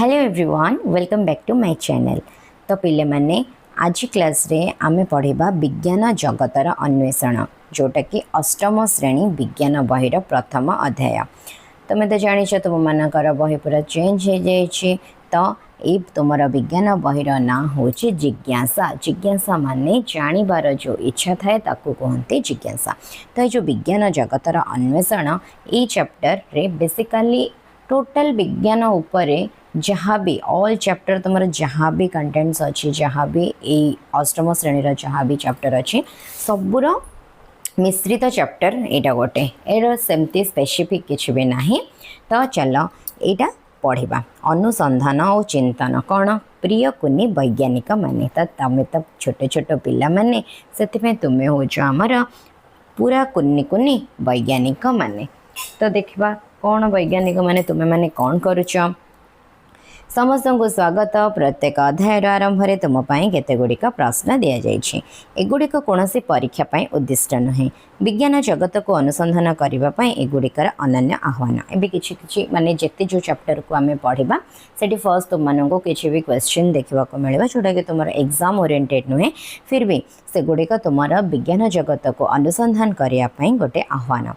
Hello everyone, welcome back to my channel. तो पिले माने आज क्लास रे आमे पढ़िबा विज्ञान जगतर अन्वेषण, जोटा कि अष्टम श्रेणी विज्ञान बहिर प्रथम अध्याय। तुम तो जानिछ तुम मानकर बही पूरा चेंज हो जाइए। तो ये तुम विज्ञान बहिर ना हूँ जिज्ञासा। जिज्ञासा माने जानिबार जो इच्छा थाए ताकू कहते जिज्ञासा। तो ये जो विज्ञान जगतर अन्वेषण ये चैप्टर रे बेसिकली टोटल विज्ञान उपरे जहाँ भी ऑल चैप्टर तुम जहाँ भी कंटेंट्स अच्छी, जहाँ भी ये अष्टम श्रेणी जहाँ भी चैप्टर अच्छी सबूर मिश्रित चैप्टर यहाँ गोटे यार सेमती स्पेसिफिक किसी भी ना। तो चल यहाँ पढ़ा अनुसंधान और चिंतन कौन प्रिय कुनी वैज्ञानिक माने। तो तुम तो छोटे छोटे पिला माने से तुम्हें हो आमर पूरा कुनी कुनी वैज्ञानिक माने। तो देखा कौन वैज्ञानिक माने तुम्हें माने कौन करुच। समस्त को स्वागत। प्रत्येक अध्यायर आरंभ में तुमपाई केतेगुड़िक प्रश्न दि जाइए। एगुड़िक कौन परीक्षा पाई उद्दिष्ट नुहे। विज्ञान जगत को अनुसंधान करने एगुड़िकर अनन्य आह्वान। एवं कि माने जिते जो चैप्टर को आम पढ़ा से फर्स्ट तुमको किसी भी क्वेश्चन देखा मिले जोटा कि तुम एग्जाम ओरिएंटेड नुहे, फिर भी सेगुड़िक तुम विज्ञान जगत को अनुसंधान करने गोटे आह्वान।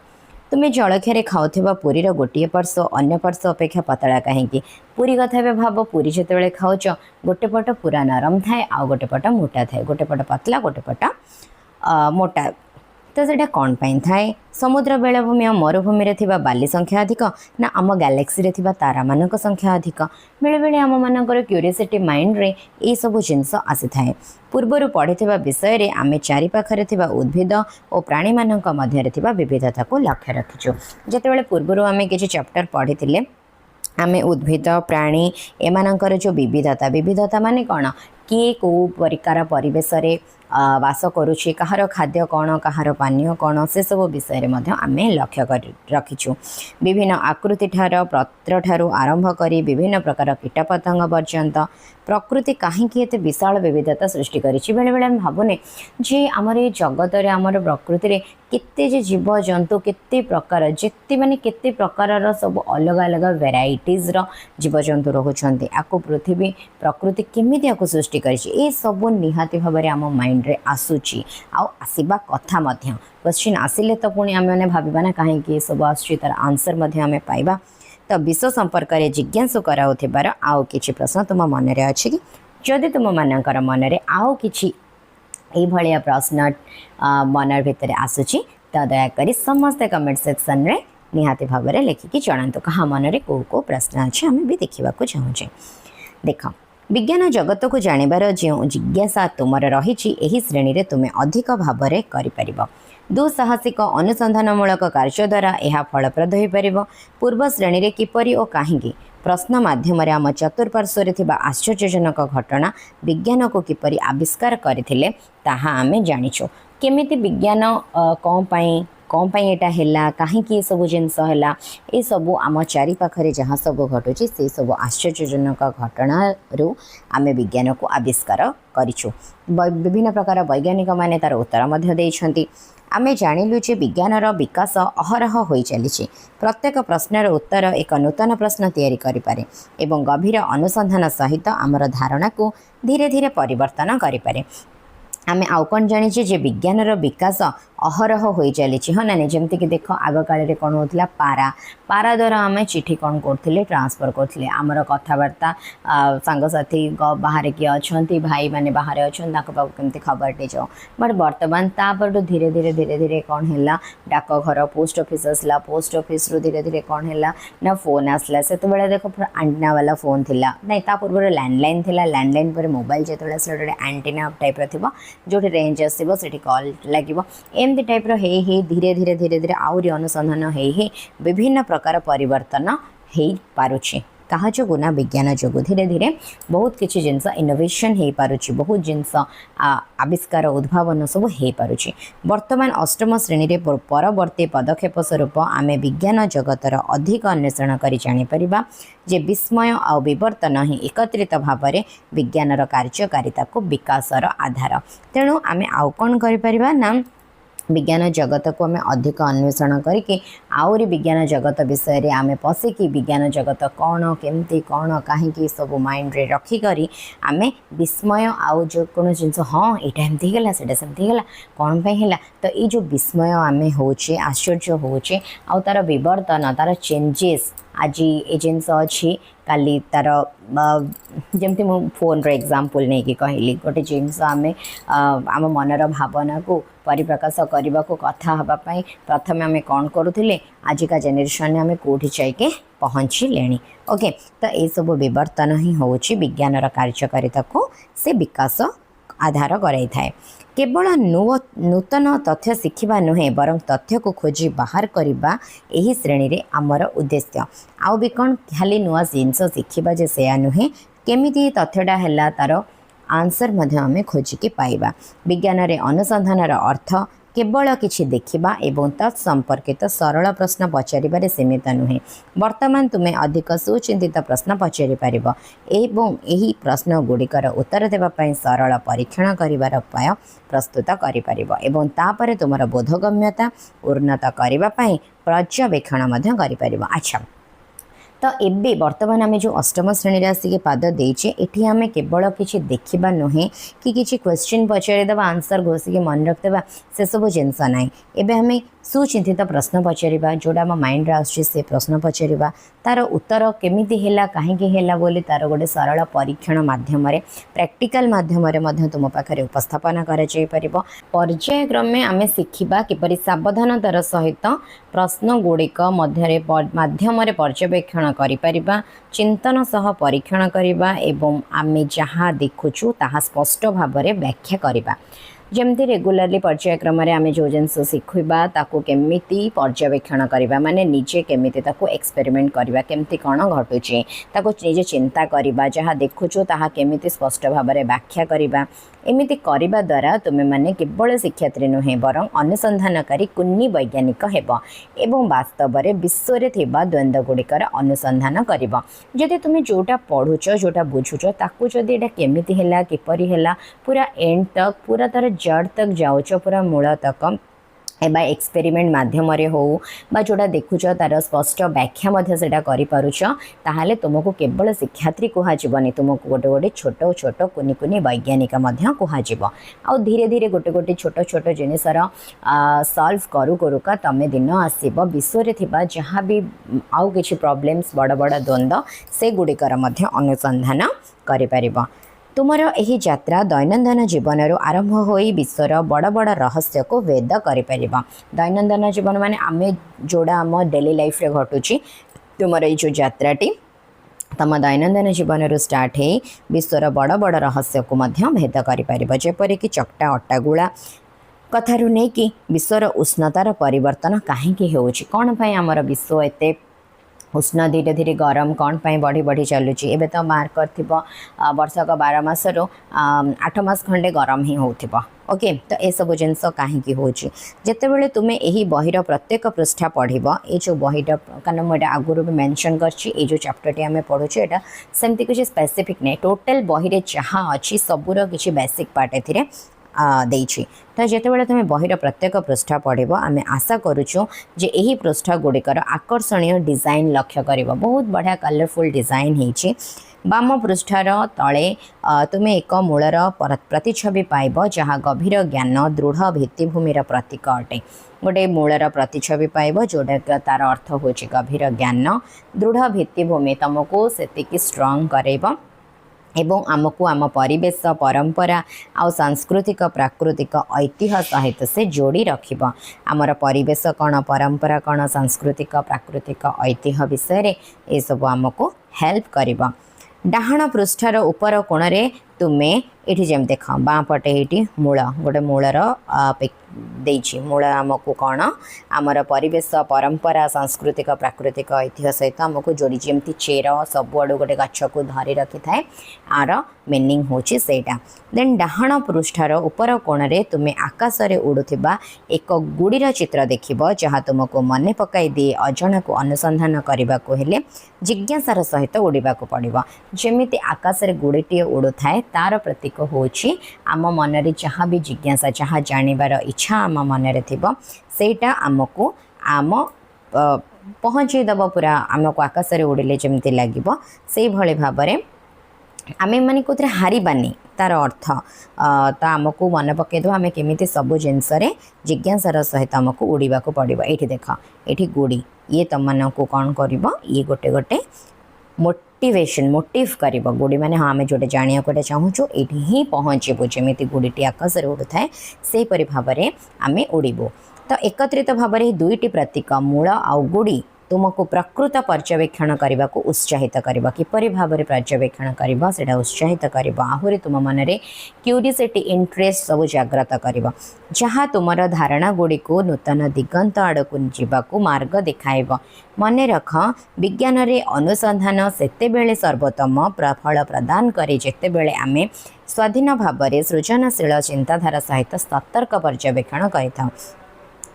तुम्हें जलखिया खाऊा पूरीर गोटे पर्श अन्य पर्श अपेक्षा पतला कहीं। पूरी कथा भी भाव, पूरी जिते खाऊच गोटे पट पूरा नरम थाए आ गोटे पट मोटा थाए, गोटे पट पतला गोटे पट मोटा। तो सेटा कौन पाई थाए? समुद्र बेलाभूमि और मरुभूमि रे बाली संख्या अधिक ना आम गैलेक्सी रे तारा मानक संख्या अधिक? बेले बेले आम मानकर क्यूरियोसिटी माइंड रे ये सब जिनस आसी थाए। पूर्वर पढ़ी विषय रे आमे चारि पाखरे थिबा उद्भिद और प्राणी मानक मध्य थिबा विविधता को लक्ष्य रखिछु। जेतेबेले पूर्वर आमे किछि चैप्टर पढ़ी आमे उद्भिद प्राणी एमानकर जो विविधता विविधता माने कौन किए कौ प्रकार परिवेश रे वास करुछि, कहार खाद्य कौन, कहार पानीय कौन, से सब विषय में आमे लक्ष्य कर रखिछु। विभिन्न आकृति ठार पत्र ठारू आरंभ करी विभिन्न प्रकार कीटपतंग पर्यंत प्रकृति कहीं एत विशाल विविधता सृष्टि करिछि। बेले बेले भावुने जे आमर ये जगत रे आमर प्रकृति रे केते जे जीव जंतु केते प्रकार जेते माने केते प्रकार सब अलग अलग वेराइटीज रो जीव जंतु रहुछन्ते। आको पृथ्वी प्रकृति केमिति आको सृष्टि करिछि ए सब निहाती भाबरे आम माइंड रे आसुची आ आसीबा कथा मध्य। क्वेश्चन आसिले तो पुणी आमे माने भाबिबा ना काहे सब आसुची तार आंसर मध्य आमे पाइबा। तो विश्व संपर्क में जिज्ञासु कराउथिबार आउ किछि प्रश्न तुम मन रे अछि कि? जदि तुम मानकर मन रे आउ किछि ए भलिया प्रश्न मन भीतर आसुची तो दयाकरी समस्त कमेंट सेक्शन रे निहाती भाव में लिखिकी जनातु कहा मन रे को प्रश्न अच्छे आम भी देखा चाहूँचे। देख विज्ञान जगत को जानिबार जो जिज्ञासा तुम रही श्रेणी रे तुम्हें अधिक भाव में कर दुस्साहसिक अनुसंधानमूलक कार्य द्वारा यह फलप्रद हो पार। पूर्व श्रेणी रे किपरि और कहीं प्रश्न माध्यम आम चतुर्पार्श्व थिबा आश्चर्यजनक घटना विज्ञान को किपरि आविष्कार करथिले ताहा आमे जानिछु। केमिति विज्ञान कौन पाई एटा हैला, कहीं सब जिनस है ये सब आम चारि पाखरे जहाँ सब घटुची से सब आश्चर्यजनक घटना रु आमे विज्ञान को आविष्कार करिछु। विभिन्न प्रकार वैज्ञानिक माने तार उत्तर मध्य देइछन्ति। आमे जानिलु जे विज्ञानर विकास अहरह होई चलिछि। प्रत्येक प्रश्नर उत्तर एक नूतन प्रश्न तैयारी करिपारे एवं गभीर अनुसंधान सहित आमर धारणा को धीरे धीरे परिवर्तन करिपारे। आमे आउ कौन जानिछे जे विज्ञानर विकास अहरह हो चली हाँ ना। जमती कि देख आग काल कौन होता पारा पारा द्वारा आम चिठी कौन करते ट्रांसफर करते आमर कथबार्ता सांगसाथी बाहर किए अच्छा भाई मैंने बाहर अच्छा केमती खबरटे जाओ। बट बर्तमान तापर धीरे धीरे धीरे धीरे कौन है डाकघर पोस्ट ऑफिस आसला। पोस्ट ऑफिस रु धीरे धीरे कौन है ना फोन आसला। से देख पूरा आंटीना वाला फोन थिला ना ता पूर्व लैंडलाइन थिला। लैंडलाइन पर मोबाइल जो आसला आंटीना टाइप रो जो रेंज आसो से कॉल लगे एमती टाइप रो हे धीरे धीरे धीरे धीरे आउरी अनुसंधान हे विभिन्न प्रकार परिवर्तन हो पारुछि। कहा जो ना विज्ञान जो धीरे धीरे बहुत किसी जिनस इनोवेशन हो पारुछि, बहुत जिनस आविष्कार उद्भावन सब हो पारुछि। वर्तमान अष्टम श्रेणी रे परवर्ती पदक्षेप स्वरूप आमे विज्ञान जगतर अधिक अन्वेषण करि जानि परिबा जे विस्मय आ विवर्तन ही एकत्रित भाव में विज्ञानर कार्यकारिता को विकासर आधार। तेणु आमे आउ कौन करि परिबा ना विज्ञान जगत को आम अधिक अन्वेषण करके आउरी विज्ञान जगत विषय आम पशिकी विज्ञान जगत कौन केमती कौन कहीं सब माइंड रे रखिक आम विस्मय आउ जो कौन जिन हाँ यहाँ एमती गला से सेमती गला कौन है तो ये जो विस्मय आम होचे आश्चर्य होचे आउ तार विवर्तन तार चेंजेस आज ये जिनस अच्छी काली तार जमती मु फोन रो एग्जांपल नहीं कि कहली गोटे जिनस आम आम मनर भावना को परिप्रकाश करने को कथा हाँपाई प्रथम आम कौन करुले आजिका जेनेरेशन आम कौटी जाइके पहुँचले ओके तो ये सब विवर्तन ही हूँ विज्ञानर कार्यकारिता को से विकास आधार कराई थाए केवल नूतन तथ्य शिखा नुहे बरं तथ्य को खोजी बाहर करने यही श्रेणी रे आमर उद्देश्य आउ भी कौन खाली नुआ जिनस शिखा जे से नुहे केमिति तथ्यटा है तार आंसर मध्य आम खोजिकी पाइबा विज्ञान रे अनुसंधानर अर्थ केवल किछि देखिबा एवं तत्संपर्कित सरल प्रश्न पचारिबारे सीमित नुहे वर्तमान तुम्हें अधिक सुचिंतित प्रश्न पचारि पारिबो एवं एही प्रश्न गुड़िकर उत्तर देवा पई सरल परीक्षण करिवार उपाय प्रस्तुत करि पारिबो एवं तापरे तुमर बोधगम्यता उन्नत करिबा पई पर्यवेक्षण मध्य करि पारिबो। अच्छा तो एबे वर्तमान आम जो अष्टम श्रेणी आसिक पाद देचे एठी आम केवल किसी देखा नुहे कि किसी क्वेश्चन पचारिदेवा आंसर घोषिक मन रखिदेवा से सब जिनस ना एबे आम सुचिंतित प्रश्न पचारिबा जोड़ा आम माइंड आसुची से प्रश्न पचारिबा तार उत्तर केमिति हैला काहेकि हैला बोली तार गोटे सरल परीक्षण माध्यम प्रैक्टिकल माध्यम तुम पाखे उपस्थापन करा जाय परिबो पर्यायक्रमे आम शिखिबा किपरि सावधानतार सहित प्रश्न गुड़िक माध्यम पर्यवेक्षण करिपारिबा चिंतन सह परीक्षण करिबा एवं आमे जहाँ देखुछु ताहा स्पष्ट भाव में व्याख्या करिबा जमती रेगुलारली पर्यायक्रम आम जो जिनस शिखा ताकू केमिति पर्यवेक्षण करवा माने निजे केमिति ताकू एक्सपेरिमेंट करवा केमिति कौन घटुचे ताकू निजे चिंता करवा जहाँ देखुछु ताहा केमिति स्पष्ट भाव में व्याख्या करवा एमिति करवा द्वारा तुम्हें माने केवल शिक्षार्थी नुहे बरं अनुसंधानकारी कुन्नी वैज्ञानिक हेब एवं वास्तव में विश्व रे थिबा द्वंद्व गुड़िकर अनुसंधान करिबो जदि तुम्हें जोटा पढ़ुच जोटा बुझुच ताकू जदि एटा केमिति हैला किपरि हैला पूरा एंड तक पूरा तार जड़ तक जाऊच पूरा मूल तक एबा एक्सपेरिमेंट माध्यम हो बा जोड़ा देखुच तार स्पष्ट व्याख्या मध्य सेटा करि पारुछ ताहाले तुमको केवल शिक्षार्थी कुहाजिबनी तुमको गोटे गोटे छोट छोट कुनी कुनी वैज्ञानिक मध्य कुहाजिब आ धीरे धीरे गोटे गोटे छोट छोट जिनिसर सॉल्व करू करूका तमे दिन आसीब विश्व रे थिबा जहाँ भी आउ किछि प्रॉब्लम्स बड़ बड़ द्वंद्व से गुड़िकर मध्य अनुसंधान करि पारिबो तुमर यही यात्रा दैनंदिन जीवन आरंभ हो विश्वर बड़ बड़ रहस्य को वेद कर दैनंदिन जीवन माने आमे जोड़ा आम डेली लाइफ रे घटुची तुमर ये जो यात्राटी तम दैनंदिन जीवन स्टार्ट हो विश्वर बड़ बड़ रहस्य को मध्य भेद कर जेपरिक चकटा अट्टागुला कथारू नहीं कि विश्वर उष्णतार परिवर्तन कहीं कौन पाई आमर विश्व एते उष्ण धीरे धीरे गरम कौन पाई बढ़ी बढ़ी चलुची एबे तो मार्क कर वर्षक 12 मासर 8 मास खंडे गरम ही होथिबो ओके तो ये सब जिनस कहीं होते तुम्हें यही बहीर प्रत्येक पृष्ठा पढ़व ये जो बहीटा कारण मुझे आगुरी भी मेंशन कर जो चैप्टरटी आम पढ़ुचे यहाँ सेमती किसी स्पेसिफिक नहीं टोटल बही जहाँ अच्छी सबूर किसी बेसिक पार्ट ए देइछि तो जितेबाला तुम्हें बहीर प्रत्येक पृष्ठा पढ़व आम आशा करुचु जे यही पृष्ठा गुड़िकर आकर्षणीय डिजाइन लक्ष्य कर बहुत बढ़िया कलरफुल डिजाइन होइछि बाम पृष्ठार तले तुम्हें एक मूलर प्रतिछवि पाइब जहाँ गभीर ज्ञान दृढ़ भित्तिभूमिर प्रतीक अटे गोटे मूलर प्रतिछवि पाइब जोटा तार अर्थ हो गभीर ज्ञान दृढ़ भित्तिभूमि तुमको सेतिकी स्ट्रंग करैब एवं आमको आम परिवेश परंपरा आउ सांस्कृतिक प्राकृतिक ऐतिह्य सहित से जोड़ी रखिब आमर परिवेश कौन परंपरा कौन सांस्कृतिक प्राकृतिक ऐतिह्य विषय ये सब आमको हेल्प करिब डाहाण पृष्ठार उपर कोण रे तुम्हें ये जमी देख बाँ पटे ये मूल गोटे मूलर देइछि मूल आमको कौन आमर परिवेश परंपरा सांस्कृतिक प्राकृतिक ऐतिह्य सहित आमको जोड़ी जमती चेर सबुआड़ू गोटे गछ को धरी रखी थाए आर मीनिंग होची सेटा देन डाहाण पृष्ठार उपर कोण रे तुम्हें आकाश रे उड़ुथिबा एक गुड़ीर चित्र देखिब जहाँ तुमको मन पकाई दिए अजणा को अनुसंधान करने को हेले जिज्ञासार सहित उड़ाक पड़ो जमीती आकाश रे गुड़ीटे उड़ू थाए तार प्रतीक गुड़िक हूँ आम मनरे जहाँ भी जिज्ञासा जहाँ जानिबार इच्छा आम मनरे थिबो सेटा आमको आम पहुँचईदेव पूरा आमको आकाश उड़िले जमती लगे से भाव में आमे माने कोथरे हारिबानी तार अर्थ तो आमको मन पकईद आम केमी सबू जिनस जिज्ञासार सहित आमको उड़ाक पड़ो। ये देख ये गुड़ी ये तुम को कौन कर ये गोटे गोटे मोटिवेशन मोटिव कर गुड़ी माने हाँ आम जोटे जाना गोटे चाहूँ ये ही पहुँचबू जमी गुड़ीटी आकाश उड़ू थाए से भाव में आम उड़ू। तो एकत्रित भाव में दुईटी प्रतीक मूल आउ गुड़ी तुमको प्रकृत पर्यवेक्षण करने को उत्साहित कर किपरि भाव में पर्यवेक्षण करवा से उत्साहित कर आहरी तुम मन में क्यूरीसिटी इंटरेस्ट सब जाग्रत कर जहाँ तुम धारणा गुड़ी को नूतन दिगंत आड़ को जावाक मार्ग देखाइब। मन रख विज्ञान रे अनुसंधान सेतेबेले सर्वोत्तम फल प्रदान करे जेतेबेले आमे स्वाधीन भाव में सृजनशील चिंताधारा सहित सतर्क पर्यवेक्षण करिथाउ।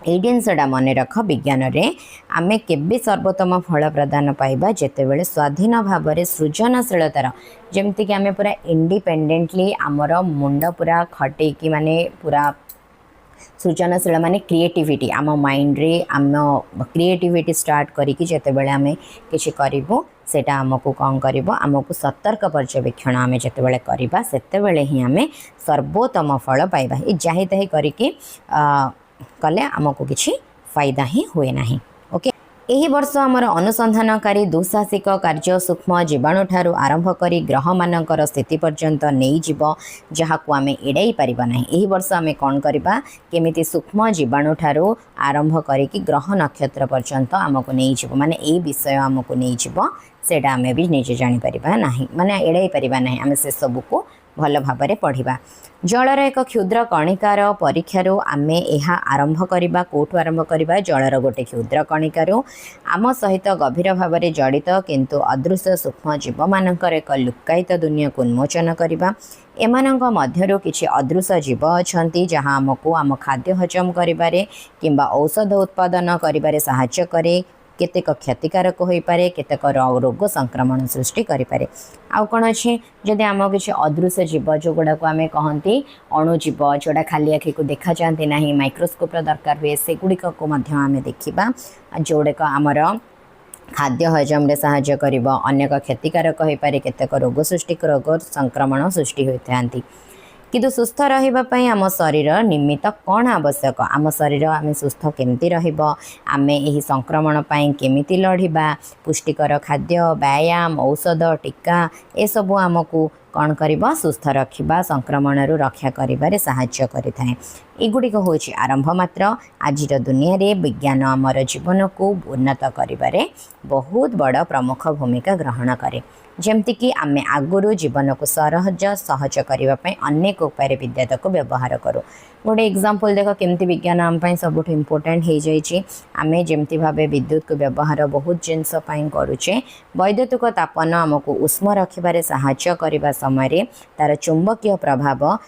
ये जिनसा मन रख विज्ञान रे आमे केबे सर्वोत्तम फल प्रदान पाइबा जेतेबेले स्वाधीन भाव में सृजनशीलतार जमती कि आमे पूरा इंडिपेंडेंटली आमर मुंड पूरा खटेकी माने पूरा सृजनशील माने क्रिएटिविटी आम माइंड रे आम क्रिएटिविटी स्टार्ट करिकि जेतेबेले आमे किछि करिवो सेटा आमको कौन करिवो आमको सतर्क पर्यवेक्षण आम जेतेबेले करिबा सेतेबेले ही आमे सर्वोत्तम फल पाइबा। ये जाहि ताहि करिकि कले आमको किसी फायदा ही हुए ना। ओके यही वर्ष आमर अनुसंधानकारी दुस्साहसिक कार्य सूक्ष्म जीवाणु ठारू आरंभ करी ग्रह मानकर स्थिति पर्यंत नहीं जीव जहाँ को आम एड़ाई पारिबा नहीं। यही वर्ष आम कौन करबा केमिति सूक्ष्म जीवाणु ठारू आरंभ करी ग्रह नक्षत्र पर्यंत आमको नहीं जीव माने ए विषय आमको नहीं जीव सेटा आम भी निजे जानी परिबा नहीं माने एड़ाई पारिबा नहीं। आम से सब को भल भाव में पढ़ा जलर एक क्षुद्र कणिकार परीक्षार आम यह आरंभ करवा कौटू आरंभ करवा जलर गोटे क्षुद्र कणिकार आम सहित गभीर भाव में जड़ित किंतु अदृश्य सूक्ष्म जीव मानकर एक लुक्कायित दुनिया को उन्मोचन करवा। एमानंक मध्यरु किछि अदृश्य जीव अछंती जहाँ आमको आम खाद्य हजम करिबारे किंबा औषध उत्पादन करिबारे सहायता करे केतेक क्षतिकारक हो पारे केतेक रोग संक्रमण सृष्टि करें। आउ कौन अच्छे जदि आम किसी अदृश्य जीव जो गुड़ा को आम कहती अणुजीव जोड़ा खाली आखि को देखा जाती ना माइक्रोस्कोप दरकार हुए से गुड़िक को आम देखा जोड़ाक आमर खाद्य हजम रे सहायता कर अनेक क्षतिकारक हो पारे केतेक रोग सृष्टि रोग संक्रमण सृष्टि होता किंतु सुस्थ रही आम शरीर निमित्त कौन आवश्यक आम शरीर आम सुस्थ केमती आम यही संक्रमण केमिति लड़िबा पुष्टिकर खाद्य व्यायाम औषध टीका ए सबू आमको कौन कर सुस्थ रखा संक्रमण रक्षा कर साहाय्य करें। एगुड़िक हूँ आरंभ मात्र आज दुनिया रे विज्ञान आमर जीवन को उन्नत करिबारे बहुत बड़ प्रमुख भूमिका ग्रहण करे। जमतीकि आम आगुरी जीवन को सहज करने अनेक उपाय विद्युत को व्यवहार करूँ। गोटे एग्जांपल देख केमती विज्ञान आम सब इम्पोर्टेंट हो जाए आम जमती भाव विद्युत को व्यवहार बहुत जिनस करुचे। वैद्युतिक तापन आमको उष्म रखिबारे सहायता करने समय तार चुंबकीय प्रभाव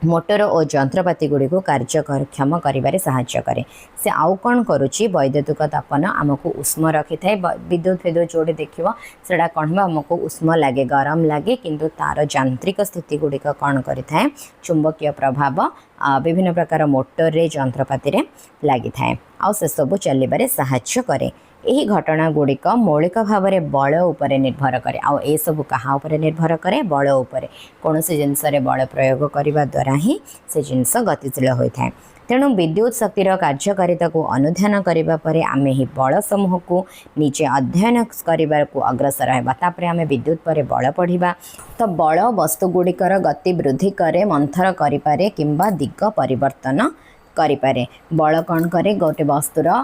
मोटर और जंत्रपाति गुड़ी को कार्यक्षम कर साहाय्य करे। से आउ कौन करुच्ची वैद्युतिक तापन आमको उष्म रखी थाए विद्युत फिद्युत जोड़े देखिए सेटा कौन आमको उष्म लगे गरम लगे किंतु तार यांत्रिक स्थिति गुड़िक कौन करें चुंबकीय प्रभाव विभिन्न प्रकार मोटर रे जंत्रपाति रे लगी थाए आउ से सब चलबारे साहाय्य करे। यही घटना गुड़िक मौलिक भाव में बल उपर निर्भर करे आउ ए सब कहा उपर निर्भर करे बल उपर कौन से जिनस बल प्रयोग करने द्वारा ही से जिनस गतिशील होता है। तेणु विद्युत शक्तिर कार्यकारिता को अनुध्यान करने पर आम ही बल समूह को निजे अध्ययन करने को अग्रसर है आम विद्युत पर बल पढ़ा। तो बल वस्तुगुड़िकर गति वृद्धि करे मंथर करें किंबा दिग परिवर्तन करें। बल कौन करे गोटे वस्तुर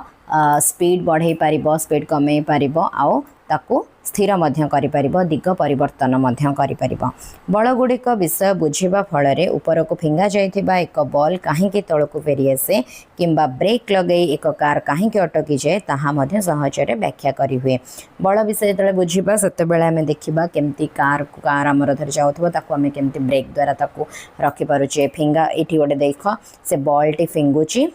स्पीड बढ़े पार स्पीड कमे पार आउ ताकू स्थिर कर दिग परिवर्तन कर बल गुड़िक विषय बुझा फल ऊपर को फिंगा जाइथिबा एक बॉल कहीं तौक फेरी आसे किंबा ब्रेक लगे एक कार कहीं अटकी जाए ताहा सहजरे व्याख्या करी हुए। बल विषय जो बुझा से आम देखा केमती कार आमर धरी जाऊँ आम केमती ब्रेक द्वारा ताकू रखिपारे फिंगा ये गोटे देख से बॉल टी फिंगुची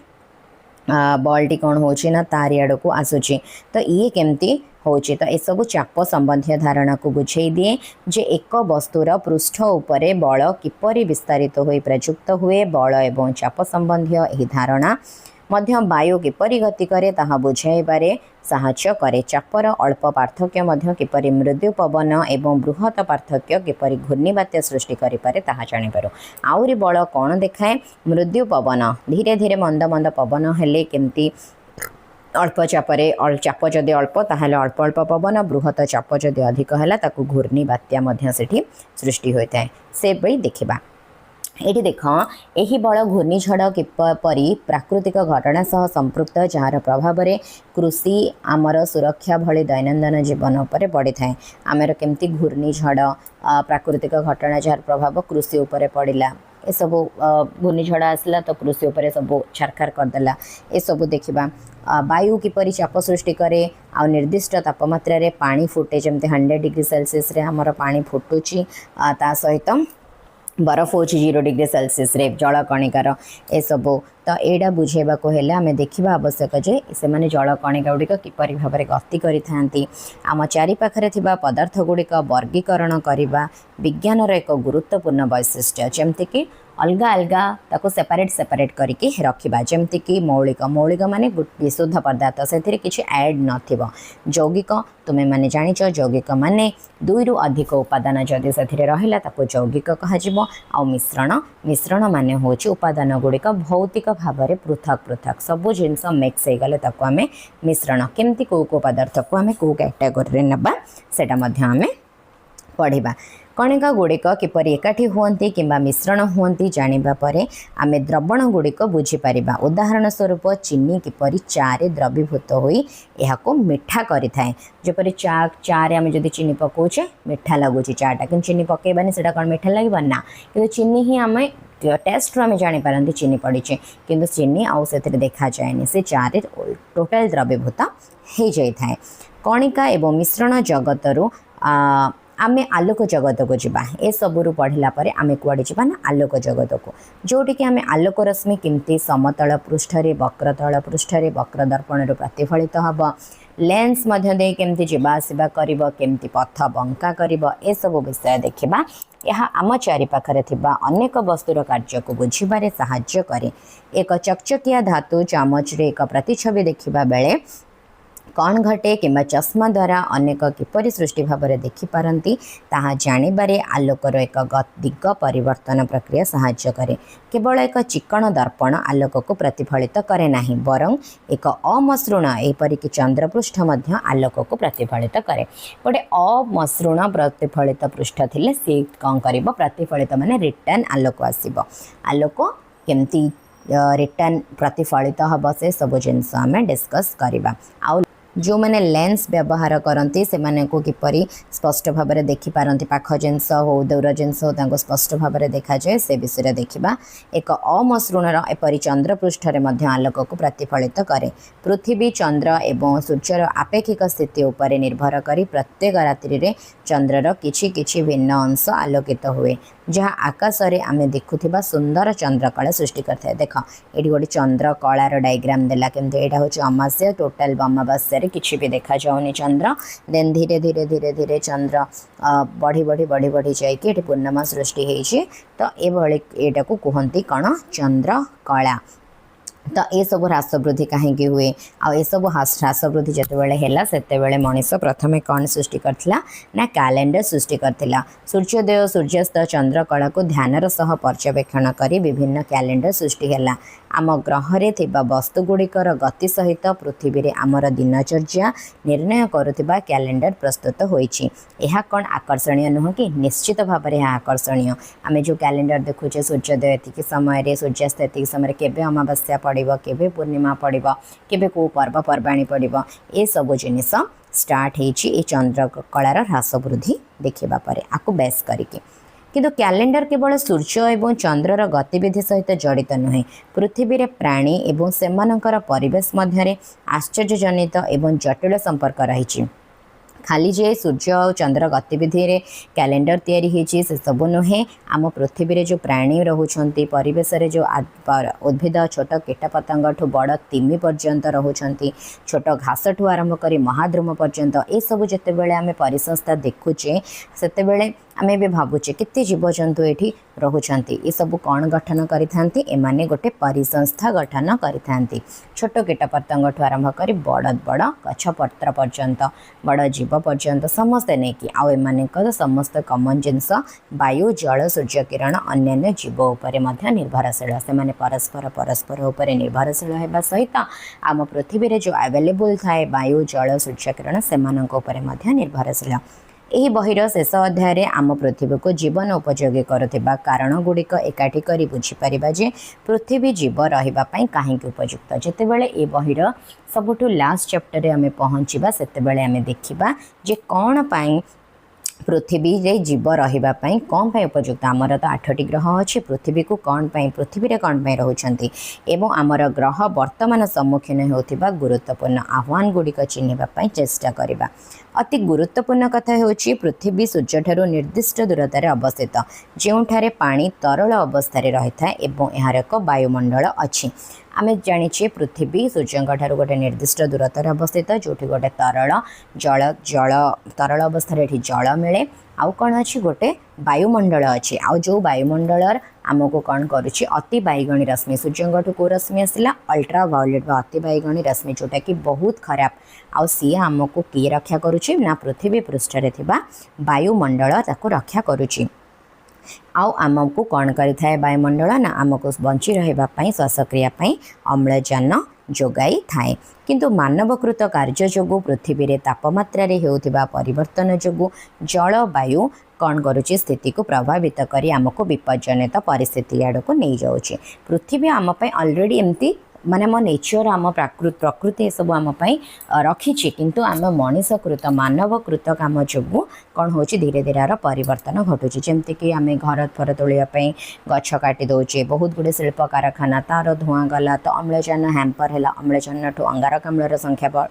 बॉल टी कौन हो तारी आड़ को आसूची। तो ये केमती होची। तो एसबू चाप संबंधी धारणा को बुझे दिए जे एक वस्तुर पृष्ठ उपरे बल किपरि विस्तारित हो प्रयुक्त हुए। बल एवं चाप संबंधी यह धारणा मध्य वायु किपरि गति करे ताहा बुझाइबारे साहाय्य करे। चापर अल्प पार्थक्य मध्य किपरि मृदु पवन एवं बृहत पार्थक्य किपरि घूर्णिबात्या सृष्टि करिपारे ताहा जानिपारू। आउरी बल कौन देखाए? मृदु पवन धीरे धीरे मंद मंद पवन हेले केमती अल्प चापरे चाप जदि अल्प ताहले अल्प अल्प पवन, बृहत चाप जदि अधिक है ताकू घूर्णी बात्या मध्य सेठी सृष्टि होता है। से भी देखा ये देख यही बल घूर्णिझड़ किपरि प्राकृतिक घटना सह संपृक्त जार प्रभाव में कृषि आमर सुरक्षा भली दैनंदिन जीवन उपर पड़ी थाए। आमर केमती घूर्णिझड़ प्राकृतिक घटना जार प्रभाव कृषि उपर पड़ा। ये सब घूर्णिझड़ आसला तो कृषि उपर सब छारखार करदेला। ये सब देखा वायु किपरि चाप सृष्टि करे। आ निर्दिष्ट तापमात्रा रे पानी फुटे जमते 100 डिग्री सेल्सियस रे आमर पानी फुटुची। ता सहित बरफ हो 0 डिग्री सेल्सियस रे जल कणिकार ए सबू। तो यहाँ बुझेबा को हेले आमे देखिबा आवश्यक जे से माने जल कणिका गुड़िक किपरि भाव में गति करिथांती। आम चारिपाखरे थिबा पदार्थ गुड़िक वर्गीकरण करने विज्ञानर एक गुरुत्वपूर्ण वैशिष्ट्य। जमती कि अलगा अलगा ताको सेपरेट करके रखिबा। जमती कि मौलिक माने विशुद्ध पदार्थ से किसी ऐड नथिबो। यौगिक तुमे माने जानिच यौगिक माने 2 रु अधिक उपादान जदि से रहिला ताको यौगिक कहाजिबो। आ मिश्रण माने होची उपादान गुड़िक भौतिक भाव में पृथक पृथक सबू जिनस मिक्स हो गले ताको आमे मिश्रण केमती को पदार्थ को आमे को कैटेगोरी नबा सेटा मध्य आमे पढ़िबा। कणिका गुड़िक किपरि एकाठी हुअन्ति किंबा मिश्रण हुअन्ति जानिबा परे आमे द्रवण गुड़िक बुझीपर। उदाहरण स्वरूप चीनी किपरि चारे द्रवीभूत होई एहाको मिठा करिथाए। जेपरि चारे आमे जदि चीनी पकाउछे मिठा लगुची चाटा, कि चीनी पकेबानी सेटा कौन मिठा लगे ना, कि चीनी ही आमे टेस्ट आमे जानीपारती चीनी पड़ीचे किंतु चीनी आउ से देखा जाए से चारे टोटाल द्रवीभूत हो जाए। कणिका एवं मिश्रण जगतरू आमे आलोक जगत को जीवा। ए सबुरु पढ़िला परे आमे कुआडे जीवा ना आलोक जगत को, जोटी कि आमे आलोक रश्मि केमती समतल पृष्ठरे वक्रतल पृष्ठरे वक्र दर्पण प्रतिफलित हब। लेंस मध्य दे केमती जीवा आसिबा करिवो, केमती पथ बंका करिवो, ए सब विषय देखिबा। यह आम चारिपाखरे थिबा अनेक वस्तुर कार्य को बुझिबारे सहाय्य करे। एक चकचकिया धातु चामच रे एक प्रतिछवि देखिबा बेले कौन घटे किंबा चश्मा द्वारा अनेक किपरि सृष्टि भाव में देखिपारती ताहा जानिबारे आलोकर एक दिग परिवर्तन प्रक्रिया सहाय्य करे। केवल एक चिकण दर्पण आलोक को प्रतिफलित करे नाही, बरं एक अमसृण एपरिक चंद्रपृष्ठ मध्य आलोक को प्रतिफलित करे। गोटे अमसृण प्रतिफलित पृष्ठ थिले से कौन करिवो प्रतिफलित माने रिटर्न आलोक आसीबो। आलोक केमती रिटर्न प्रतिफलित हम से सब जिनस आम डिस्कस करवा। आउ जो मैंने लेंस व्यवहार करती से को किपरि स्पष्ट भाव में देखिपारती, पाख जिनस हो दूर जिनस हो स्पष्ट भाव में देखा जाए से विषय देखा। एक अमसृणर एपरी चंद्रपृष्ठ में आलोक को प्रतिफलित करे। पृथ्वी चंद्र एवं सूर्यर आपेक्षिक स्थिति उपर निर्भर करी प्रत्येक रात्रि रे चंद्रर किछि किछि भिन्न अंश आलोकित हुए, जहाँ आकाश रे आमे देखुथिबा सुंदर चंद्रकला सृष्टि करता है। देख ये गोटे चंद्रकलार डायग्राम देला केमती एटा होची अमावास्या टोटाल अमावास्या किसी भी देखा जाऊनी चंद्र। देन धीरे धीरे धीरे धीरे चंद्र बढ़ी बढ़ी बढ़ी बढ़ी जाइए पूर्णिमा सृष्टि होती। तो ये कहती कौन चंद्रकला। तो ये सब ह्रास वृद्धि कहीं हुए आ सब ह्रास वृद्धि जितेबाला है से मनीष प्रथमे कौन सृष्टि करथिला ना कैलेंडर सृष्टि करथिला। सूर्योदय सूर्यास्त चंद्रकला को ध्यानर सह पर्यवेक्षण करी विभिन्न कैलेंडर सृष्टि है। आम ग्रहरे थिबा वस्तुगुड़िकर गति सहित पृथ्वी रे आमर दिनचर्या निर्णय करुथिबा कैलेंडर प्रस्तुत होईछि। यह कौन आकर्षणीय नुह कि? निश्चित भाव में आकर्षणीय। आमे जो कैलेंडर देखुचे सूर्योदय एतिक समय सूर्यास्त एतिक समय केबे अमावास्या पड़िबो, केबे पूर्णिमा पड़िबो, केबे को पर्वपर्वाणी पड़िबो, ए सब जिनिस स्टार्ट होईछि ए चंद्रकलार ह्रास वृद्धि देखिबा परे आकु बेस करिके। किंतु कैलेंडर केवल सूर्य एवं चंद्रर गतिविधि सहित जड़ित नुहे। पृथ्वी रे प्राणी एवं सेमानकर परिवेश मध्य आश्चर्यजनित एवं जटिल संपर्क रही। खाली जे सूर्य और चंद्र गतिविधि रे कैलेंडर तैयारी होती से सब नुहे आम पृथ्वी रे जो प्राणी रोचंती परिवेश रे जो उद्भिद छोट कीटपतंग ठू बड़ तिमी पर्यंत रोचंती छोट घास ठू आरंभ कर महाद्रुम पर्यंत ए सब जितेबाला आम परिसंस्था देखुचे सेतेबेले आमे भी भावुचे केते जीवजंतु एठी रोचंती ये सब कौन गठन करिथांती एमाने गोटे परिसंस्था गठन करिथांती छोट कीटपतंग ठू आरंभ कर बड़ बड़ गछपत्र पर्यंत बड़ जीव पर्यंत समस्ते नहीं कि आउ एमानेकर समस्त कमन जिनस वायु जल सूर्यकिरण अन्य जीव उपरे मध्य निर्भरशील से माने परस्पर उपरे निर्भरशील होगा सहित आम पृथ्वी रे जो अवेलेबल थाए वायु जल सूर्यकिरण से उपरे निर्भरशील यही बहिर शेष अध्याय आम पृथ्वी को जीवन उपयोगी करुवा कारण गुड़िक एकाठी कर बुझीपर जे पृथ्वी जीव रही कहीं उपयुक्त जितेबाला ये बहिर सबुठू लास्ट चैप्टर आम पहुँचा से आम देखा जे कौन पाई पृथ्वी रे जीव रही कौन पाई उपयुक्त आमर तो 8टी ग्रह अच्छी पृथ्वी को कौन पाई पृथ्वी रे कौन पाई रोचंती एवं आमर ग्रह वर्तमान सम्मुखीन होता गुरुत्वपूर्ण आह्वान गुड़िक चिन्हवाई चेष्टा करवा अति गुरुत्वपूर्ण कथा होची पृथ्वी सूर्य ठारू निर्दिष्ट दूरतार अवस्थित जोठारे पानी तरल अवस्था रही था एवं यार एक वायुमंडल अच्छी आमे जानिछे पृथ्वी सूर्य ठारू गोटे निर्दिष्ट दूरतार अवस्थित जो गोटे तरल जल जल तरल अवस्था जल मिले आउ कौन अच्छी गोटे वायुमंडल अच्छी आउ जो वायुमंडल आमको कौन करुच्ची अति बैगणी रश्मि सूर्य को रश्मि आसला अल्ट्रा वायोलेट अति बैगणी रश्मि जोटा कि बहुत खराब आउ सी आमको किए रक्षा करुच्ची ना पृथ्वी पृष्ठ रे थिबा वायुमंडल ताको रक्षा करुच्ची आउ आमको कौन करिथाए वायुमंडल ना आमको बंची रहिबा श्वासक्रिया अम्लजान जोगाई थाए किंतु मानवकृत कार्य जोगु पृथ्वी रे तापमात्रा रे हेउथिबा परिवर्तन जोगु जलवायु कौन करुच्ची स्थिति को प्रभावित करी आमको विपज्जनित परिस्थिति आड़ को नहीं जाऊँगी पृथ्वी आम ऑलरेडी एमती माने मो नेचर आम प्रकृति सब आम रखी किंतु आम मनीषकृत मानवकृत काम जो कौन हो धीरे धीरे आर परिवर्तन घटुची जमती कि आम घर फर तोड़ापी गछ काटी दौचे बहुत गुड़े शिल्प कारखाना तार धुआं गला तो अम्लजान हैम्पर है अम्लजान ठू अंगारकाम्लर संख्या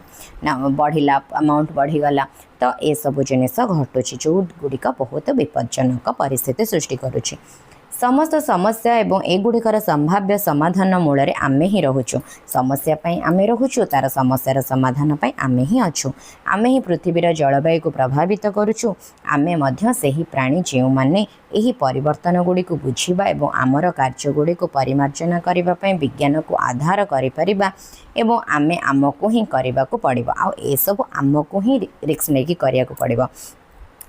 बढ़ला अमाउंट बढ़ीगला तो ये सब जिनिस घटुची जो गुड़िक बहुत विपज्जनक परिस्थिति सृष्टि करुच्ची समस्त समस्या एवं एगुड़िकर संभाव्य समाधान मूल में आमे ही रोचु समस्या आमे रोचु तार समस्यार समाधान आमे ही अच्छु आमे ही पृथ्वीर जलवायु को प्रभावित करुचु आमे मध्य सेही प्राणी जो माने यही परिवर्तन गुड़ी को बुझा एवं आमर कार्य गुड़ी को परिमार्जन करने विज्ञान को आधार करिपरिबा एवं आमे आमको ही करने को पड़ो आ सब आमको ही रिस्क नहीं करिया को पड़ो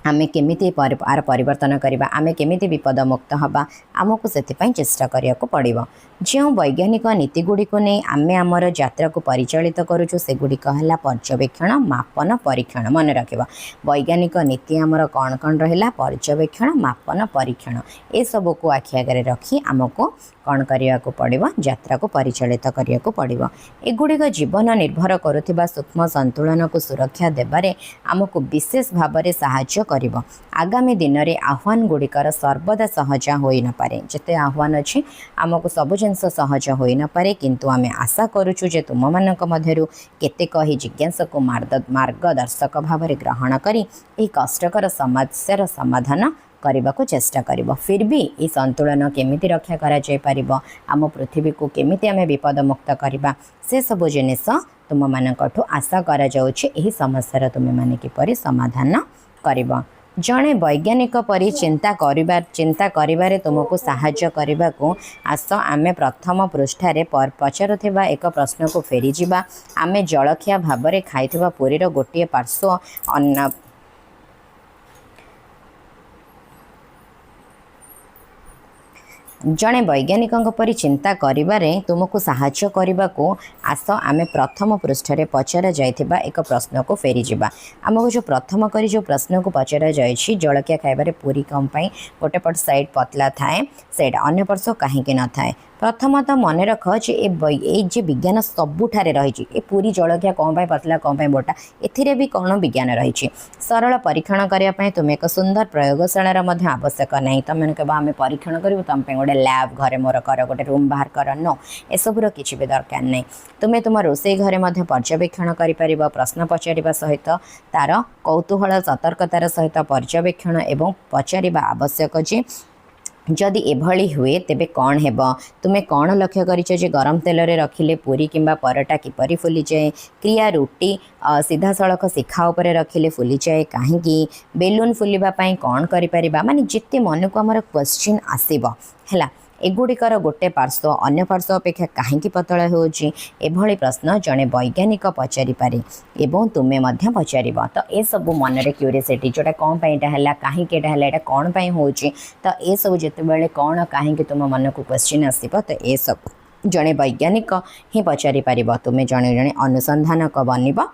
आमे केमिति आर परिवर्तन करबा आमे केमिति विपद मुक्त हबा आमको सेथिपाई चेष्टा करिया को पड़िबो जो वैज्ञानिक नीति गुड़ी को नहीं आमे आमर यात्रा को परिचालित करूछु से गुड़िक है पर्यवेक्षण मापन परीक्षण मन रखिबा वैज्ञानिक नीति आमर कौन कौन रहिला पर्यवेक्षण मापन परीक्षण ए सब को आखि आगे रखी आमको कौन करिया को पड़िबो यात्रा को परिचालित करिया को पड़िबो एगुड़िक जीवन निर्भर करुथिबा सूक्ष्म संतुलन को सुरक्षा देबारे आमको विशेष भाव में साहाय्य करिबो आगामी दिन में आह्वान गुड़िकर सर्वदा सहज होई न पारे जिते आह्वान अच्छी आमको सब जिनस सहज होई न पारे किंतु आमे आशा करूछु जे तुम मानक मध्यरु केतेक ही जिज्ञासा को मार्गदर्शक भाव में ग्रहण करी एही कष्टकर समस्यार समाधान करने को चेष्टा करिब फिर भी ये संतुलन केमिति रक्षा करा जाय परिबो आम पृथ्वी को केमिति आमे विपद मुक्त करबा से सब जिनिस तुम मानकठु आशा करा जाउछि एही समस्यार तुम माने किपरि समाधान करिब जड़े वैज्ञानिक परी चिंता करिबारे तुमको साहाय्य करने को आस आमे प्रथम पृष्ठारे पचारुथिबा एक प्रश्न को फेरी जिबा आमे जलखिया भाबरे खाइथिबा पुरीर गोटे पार्श्व अन्न जड़े वैज्ञानिक परी चिंता करिबारे तुमको साहाय्य करने को आस आमे प्रथम पृष्ठरे पचरा जाइथिबा एक प्रश्न को फेरी जिबा आमको जो प्रथम करी जो प्रश्न को पचरा जाइछि जलखिया खाइबारे पूरी कम पाई गोटे पट साइड पतला थाए सेटा अन्य पर्श कहीं न थाए प्रथमतः मन रख जे ये विज्ञान सबुठारे रही ए पूरी जलखिया कौन पाई पतला कौन पाई मोटा एथिरे भी कौन विज्ञान रही सरल परीक्षण करने तुम एक सुंदर प्रयोगशालार आवश्यक नहीं तुम केवल आम परीक्षण करूँ तुम गोटे लैब घरे मोर कर गोटे रूम बाहर कर नो एसबूर किसी भी दरकार नहीं तुम्हें तुम रोषे घरे पर्यवेक्षण कर प्रश्न पचार सहित तार कौतूहल सतर्कतार सहित पर्यवेक्षण एवं पचार आवश्यक जे जदि एभली हुए तेबे कौन हेब तुम्हें कौन लक्ष्य कर गरम तेल रे रखिले पूरी किंबा परोटा किपरि फुली जाए क्रिया रुटी सीधा सड़क शिखा उपरे रखिले फुली जाए कहीं बेलून फुलवाई कौन करिपरिबा माने जिते मन को आमर क्वेश्चन आसीबो हैला एगुड़िकर गोटे पार्श्व अन्य पार्श्व अपेक्षा कहीं पतला होची एभली प्रश्न जड़े वैज्ञानिक पचारि पारे एवं तुम्हें मध्य पचार तो ये सब मन में क्यूरीसीटी जोटा कौन पाइटा है कहीं है कौन पाई होची तो ये सब जिते कौन कहीं तुम मन को क्वेश्चन आसब तो ये सब जड़े वैज्ञानिक ही पचारि पार तुम्हें जड़े जड़े अनुसंधानक बनब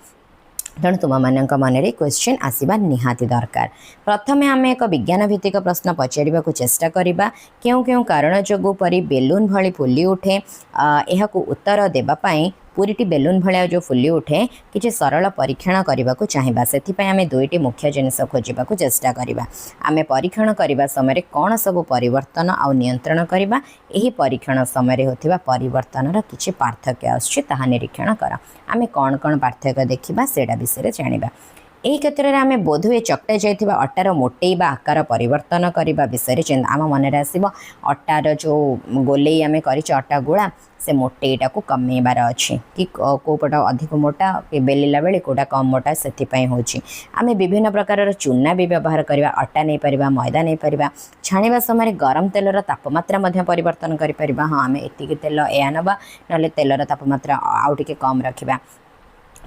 तेणु तुम मान मन में क्वेश्चन आसवा निहाती दरकार प्रथमे आम एक विज्ञान भित्तिक प्रश्न पचार चेष्टा करवा क्यों क्यों कारण जोगु परी बेलून भली फुली उठे यह उत्तर देवाई पूरीटी बेलून भाया जो फुली उठे किसी सरल परीक्षण करने को चाहिए से आम दुईटी मुख्य जिनस खोजा चेष्टा करवा आम परीक्षण करने समय कौन सब परिवर्तन आउ नियंत्रण करवा यही परीक्षण समय होता परिवर्तन किसी पार्थक्य आसुच्छी निरीक्षण कर आम कौन कौन पार्थक्य देखा से विषय जाना यही क्षेत्र में आम बोधहुए चकटा जाइथिबा अटार मोटेइबा आकार परिवर्तन करने विषय आम मन आसब अटार जो गोले आम कर अटा गुड़ा से मोटेटा को कमेबार अच्छी कि कौपट अधिक मोटा कि बेलिला बेले कौटा कम मोटा से आम विभिन्न प्रकार चूना भी व्यवहार करवा अटा नहीं पार मैदा नहीं पार छाणीबा समय गरम तेलर तापमात्रा परिवर्तन कर हाँ आम एतिक तेल या नवा ना तेलर तापमात्रा आउ टिके कम रखा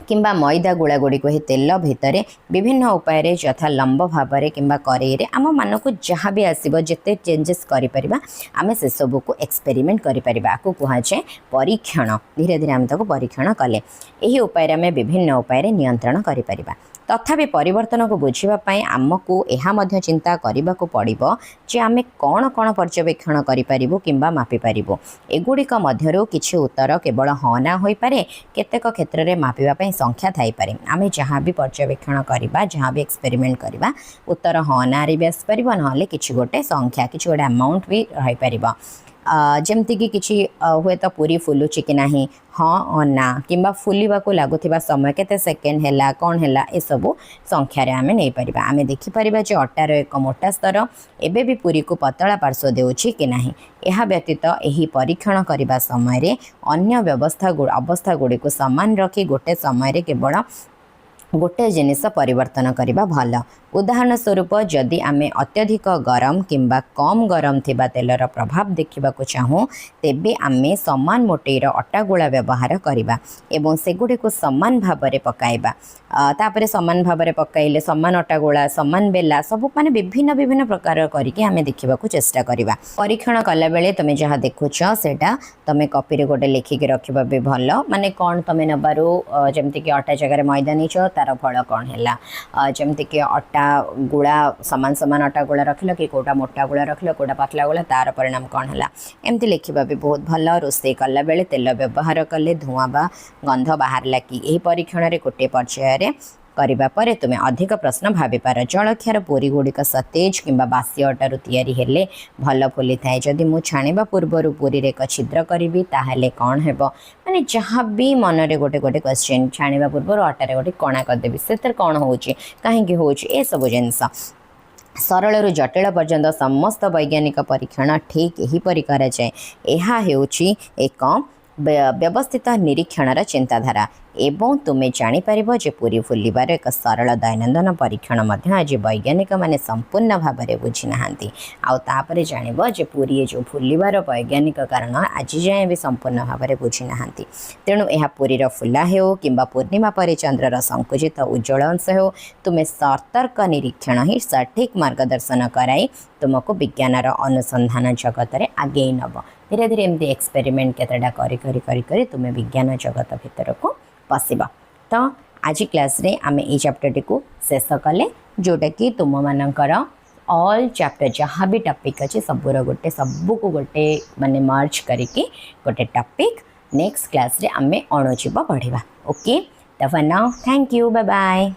किंबा मैदा गुड़ा गुड़ी को तेल भितर विभिन्न उपाय यथा लंब भाव में किंबा करेई आम मान को जहाँ भी आसो जिते चेंजेस करें आम से सब को एक्सपेरिमेंट करें कहुए परीक्षण धीरे धीरे आम ताको परीक्षण कले यही उपाय आम विभिन्न उपाय नियंत्रण करें तथापि परिवर्तन को बुझापी आमको यह चिंता करने को पड़ो जे आम कौन कौन पर्यवेक्षण करूँ कि मापिपार एगुड़िक मध्य किसी उत्तर केवल हाँ ना हो पारे केतेक क्षेत्र में मापिवाई संख्या थाईपे आम जहाँ भी पर्यवेक्षण करवा जहाँ भी एक्सपेरिमेंट करवा उत्तर हाँ ना भी आसपार ना कि गोटे संख्या कि गोटे अमाउंट भी रही पार जमती कि किसी हुए तो पूरी फुलुची कि ना हाँ और ना कि फुलवा को लगुवा समय केते सेकेंड है कौन है ये सब संख्यार आम नहीं पार आम देखिपर जे अटार एक मोटा स्तर एवं भी पूरी को पतला पार्श्व देउछि कि ना यह व्यतीत यही परीक्षण करने समय अन्य अवस्था गुड़ी को सामान रखी गोटे समय केवल गोटे जिनिस परिवर्तन करने भल उदाहरण स्वरूप जदि आम अत्यधिक गरम किंबा कम गरम थिबा तेलर प्रभाव देखा चाहूँ तेबे आम समान मोटेर अटा गुला व्यवहार करवा एवं सेगुड़ी को समान भाव में पकाइबा तापरे समान भाव में पकाइले समान अटा गुला समान बेला सब माने विभिन्न विभिन्न प्रकार करके आम देखा चेष्टा करवा परीक्षण कला बेले तुम जहाँ देखुच सेटा तुम कॉपी गोटे लिखिकी रखा भी भल माने कौन तुम नबारू जमती कि अटा जगह मैदा नहीं तार फल कौन है जमती कि अटा गुड़ा सामान सामान अटा गुड़ा रखिल कि कौटा मोटा गुड़ा रखिल कौटा पतला गुड़ा तार परिणाम कौन है एमती लिखा भी बहुत भल रोषे कला बेले तेल व्यवहार कले धुआं बा गंध बाहर कि यही परीक्षण में गोटे पर्यायर करने पर तुम्हें अधिक प्रश्न भाविपार जलक्षार पूरी गुड़िक सतेज कि बासी अटारू तैयारी हेले भल फुली थाए जदि मु छाणीबा पूर्वर पूरी एक छिद्र करी ताहले कौन है माने जहाँ भी मन में गोटे गोटे क्वेश्चन छाणीबा पूर्वर अटारे गोटे कणा करदेवी से कौन हो कहीं हो सब जिनस सरल जटिल पर्यंत समस्त वैज्ञानिक परीक्षण ठीक यहीपरि कराए यह एक व्यवस्थित निरीक्षण चिंताधारा एवं तुम्हें जापर जे पूरी फुलबार एक सरल दैनंदिन परीक्षण आज वैज्ञानिक माने संपूर्ण भाव में बुझी नहांती आउे जानव जे पूरी जो फुलबार वैज्ञानिक कारण आज जाए भी संपूर्ण भाव में बुझी नहांती तेणु यह पूरीर फुला हो कि पूर्णिमा पर चंद्रर संकुचित उज्जवल अंश हो तुम्हें सतर्क निरीक्षण ही सठिक मार्गदर्शन कराई तुमको विज्ञानर अनुसंधान जगत में आगे नब धीरे धीरे एमती एक्सपेरिमेंट केतटा करी तुम्हें विज्ञान जगत भितर को पशिबा तो आज क्लास रे आमे ए चैप्टर को शेष कले जोटा कि तुम मानकर ऑल चैप्टर जहाँ भी टॉपिक अच्छे सबूर गोटे सबू को गोटे माने मर्ज करके गोटे टॉपिक नेक्स्ट क्लास रे आमे अणुजीव पढ़िबा। ओके, तो for now thank you, bye bye.